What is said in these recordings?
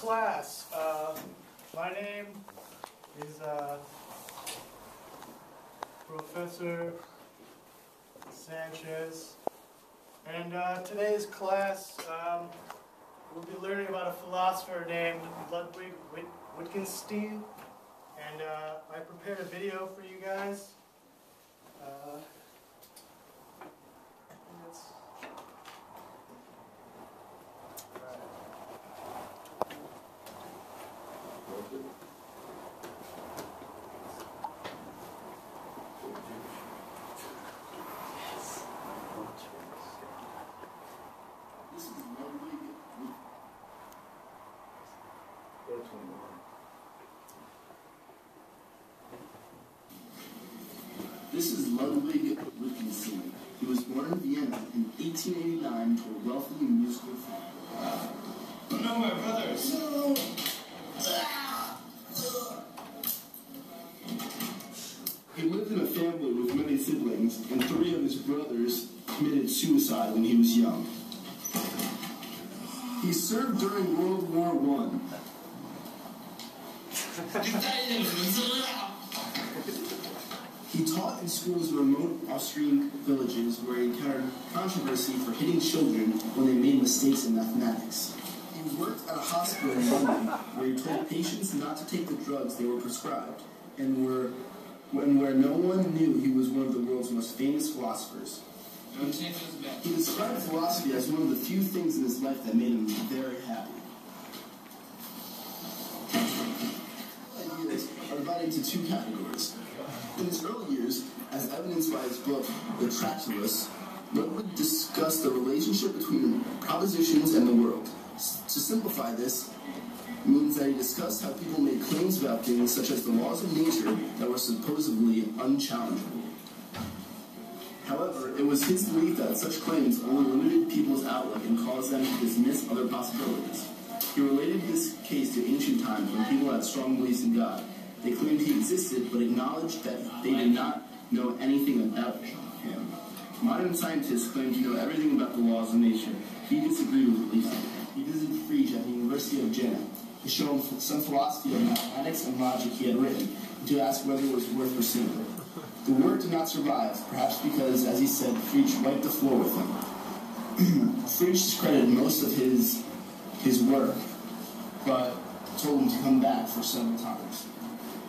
class. My name is Professor Sanchez, and today's class we'll be learning about a philosopher named Ludwig Wittgenstein, and I prepared a video for you guys. This is Ludwig Wittgenstein. He was born in Vienna in 1889 to a wealthy and musical family. No, my brothers! No! He lived in a family with many siblings, and 3 of his brothers committed suicide when he was young. He served during World War I. He taught in schools in remote Austrian villages where he encountered controversy for hitting children when they made mistakes in mathematics. He worked at a hospital in London where he told patients not to take the drugs they were prescribed, and where no one knew he was one of the world's most famous philosophers. He described philosophy as one of the few things in his life that made him very happy. Ideas are divided into 2 categories. In his early years, as evidenced by his book, The Tractarius, Ludwig discussed the relationship between propositions and the world. To simplify this, means that he discussed how people made claims about things such as the laws of nature that were supposedly unchallengeable. However, it was his belief that such claims only limited people's outlook and caused them to dismiss other possibilities. He related this case to ancient times when people had strong beliefs in God. They claimed he existed, but acknowledged that they did not know anything about him. Modern scientists claim to know everything about the laws of nature. He disagreed with Lisa. He visited Friedrich at the University of Jena to show him some philosophy of mathematics and logic he had written, and to ask whether it was worth pursuing. The work did not survive, perhaps because, as he said, Friedrich wiped the floor with him. Friedrich discredited most of his work, but told him to come back for several times.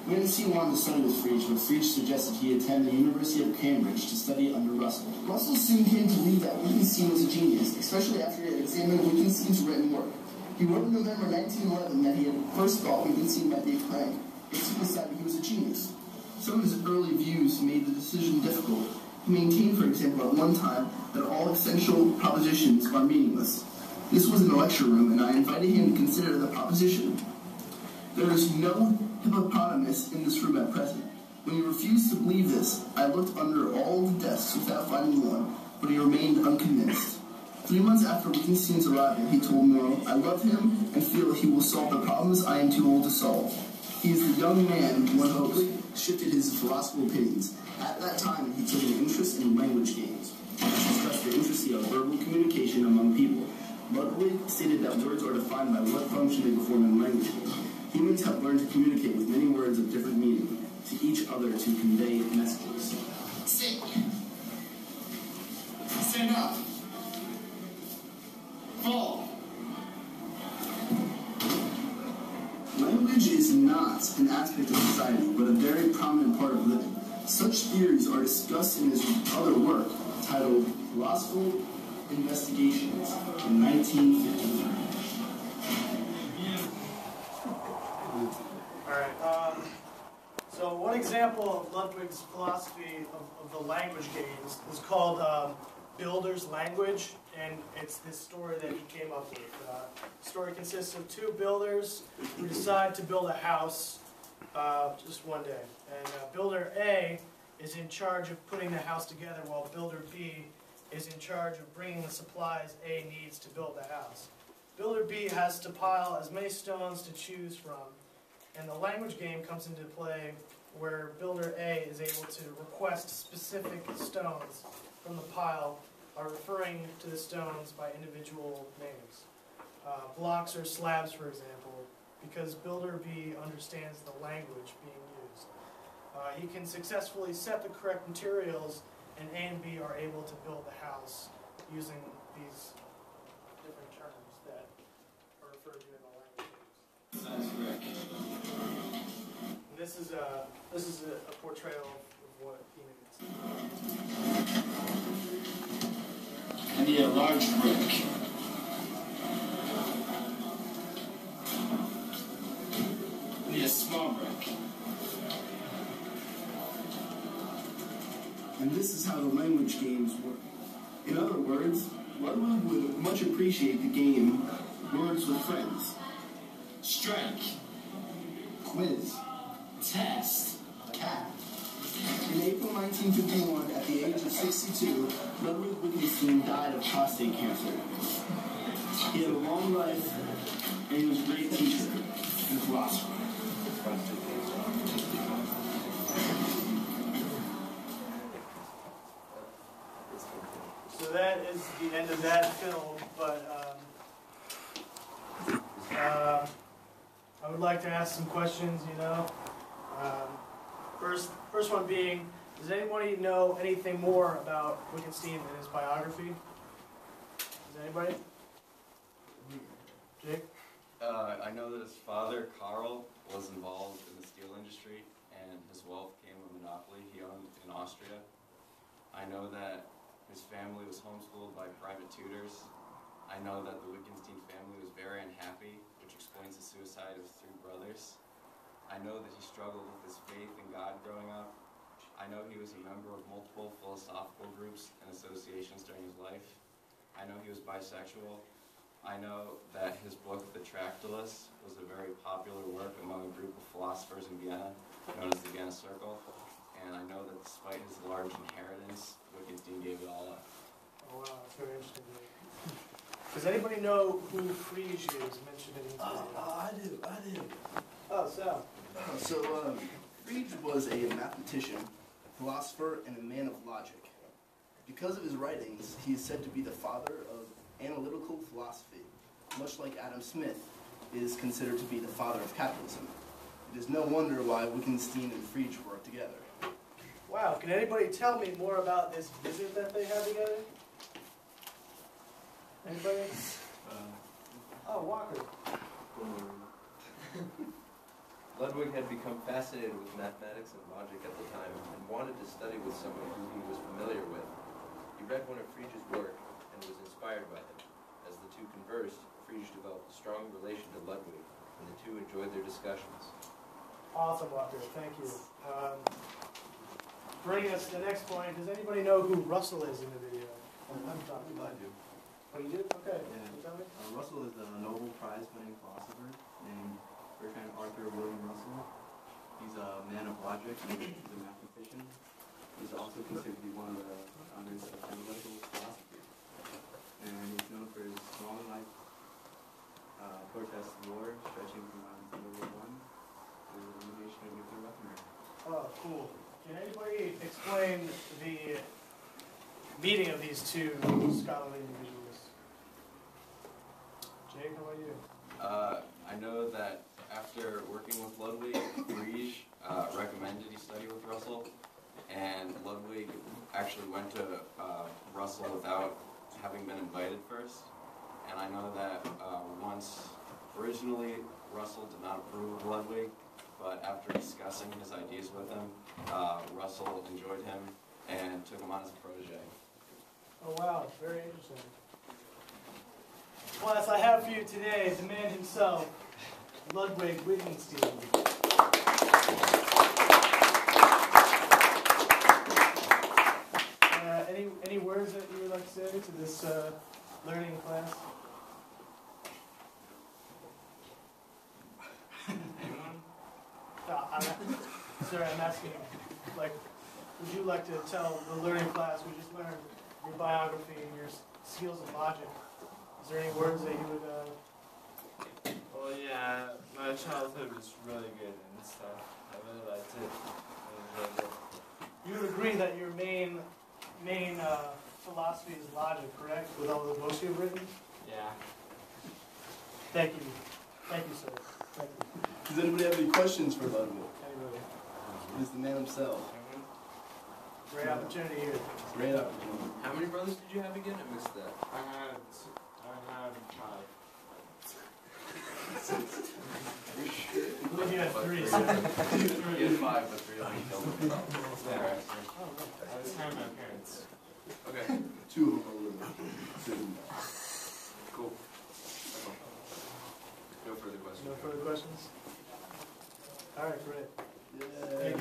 Wittgenstein wanted to study with Friedrich, but Friedrich suggested he attend the University of Cambridge to study under Russell. Russell soon came to believe that Wittgenstein was a genius, especially after he had examined Wittgenstein's written work. He wrote in November 1911 that he had first thought Wittgenstein might be a crank, but soon decided he was a genius. Some of his early views made the decision difficult. He maintained, for example, at one time, that all essential propositions are meaningless. This was in the lecture room, and I invited him to consider the proposition: there is no hippopotamus in this room at present. When he refused to believe this, I looked under all the desks without finding one, but he remained unconvinced. 3 months after Wittgenstein's arrival, he told Moreau, "I love him and feel he will solve the problems I am too old to solve." He is the young man one hopes shifted his philosophical opinions. At that time, he took an interest in language games, and discussed the intricacy of verbal communication among people. Ludwig stated that words are defined by what function they perform in language games. Humans have learned to communicate with many words of different meaning to each other to convey messages. Sit. Stand up. Fall. Language is not an aspect of society, but a very prominent part of living. Such theories are discussed in his other work, titled Philosophical Investigations, in 1953. So one example of Ludwig's philosophy of the language games is called Builder's Language, and it's this story that he came up with. The story consists of 2 builders who decide to build a house just one day. And Builder A is in charge of putting the house together, while Builder B is in charge of bringing the supplies A needs to build the house. Builder B has to pile as many stones to choose from, and the language game comes into play where Builder A is able to request specific stones from the pile, referring to the stones by individual names. blocks or slabs, for example, because Builder B understands the language being used. He can successfully set the correct materials, and A and B are able to build the house using these different terms that are referred to in the language. That's correct. And this is a portrayal of what he means. I need a large brick. I need a small brick. And this is how the language games work. In other words, Ludwig would much appreciate the game Words with Friends. Strike. Quiz. Test. Cat. In April 1951, at the age of 62, Ludwig Wittgenstein died of prostate cancer. He had a long life, and he was a great teacher and philosopher. So that is the end of that film, but I would like to ask some questions, First one being, does anybody know anything more about Wittgenstein and his biography? Does anybody? Jake? I know that his father, Karl, was involved in the steel industry, and his wealth came of a monopoly he owned in Austria. I know that his family was homeschooled by private tutors. I know that the Wittgenstein family was very unhappy, which explains the suicide of his three brothers. I know that he struggled with his faith in God growing up. I know he was a member of multiple philosophical groups and associations during his life. I know he was bisexual. I know that his book, The Tractalists, was a very popular work among a group of philosophers in Vienna, known as the Vienna Circle. And I know that despite his large inheritance, Wittgenstein gave it all up. Oh wow, that's very interesting. Does anybody know who Frege is mentioned in these videos? I do. Oh, Sal. Frege was a mathematician, philosopher, and a man of logic. Because of his writings, he is said to be the father of analytical philosophy, much like Adam Smith is considered to be the father of capitalism. It is no wonder why Wittgenstein and Frege work together. Wow, can anybody tell me more about this visit that they had together? Anybody? Oh, Walker. Ludwig had become fascinated with mathematics and logic at the time and wanted to study with someone who he was familiar with. He read one of Frege's work and was inspired by him. As the two conversed, Frege developed a strong relation to Ludwig, and the two enjoyed their discussions. Awesome, Walker. Thank you. Bringing us to the next point, does anybody know who Russell is in the video? I'm talking I about. do. Oh, you do? Okay. Yeah. Can you tell me? Russell is a Nobel Prize-winning philosopher named Bertrand Arthur William Russell. He's a man of logic. He's a mathematician. He's also considered to be one of the founders of analytical philosophy. And he's known for his long life protest war, stretching from World War I to the elimination of nuclear weaponry. Oh, cool. Can anybody explain the meeting of these two scholarly individuals? Jake, how about you? I know that after working with Ludwig, Frege recommended he study with Russell, and Ludwig actually went to Russell without having been invited first. And I know that originally Russell did not approve of Ludwig, but after discussing his ideas with him, Russell enjoyed him and took him on as a protege. Oh wow, very interesting. Class, I have for you today the man himself, Ludwig Wittgenstein. Any words that you would like to say to this learning class? Anyone? Sir, I'm asking, would you like to tell the learning class we just learned your biography and your skills of logic? Is there any words that you would... Well, yeah, my childhood was really good and stuff. I really liked it. I enjoyed it. You would agree that your main philosophy is logic, correct? With all the books you've written? Yeah. Thank you. Thank you, sir. Thank you. Does anybody have any questions for Ludwig? Anybody? He's the man himself. Great opportunity here. Great opportunity. How many brothers did you have again? I missed that. I had 5. Looking at 3, sir. You had 5, but 3 only killed them. Yeah, right. I was telling my parents. Okay, 2 of them are living. cool. No further questions. No further questions? All right, great. Yeah. Thank you.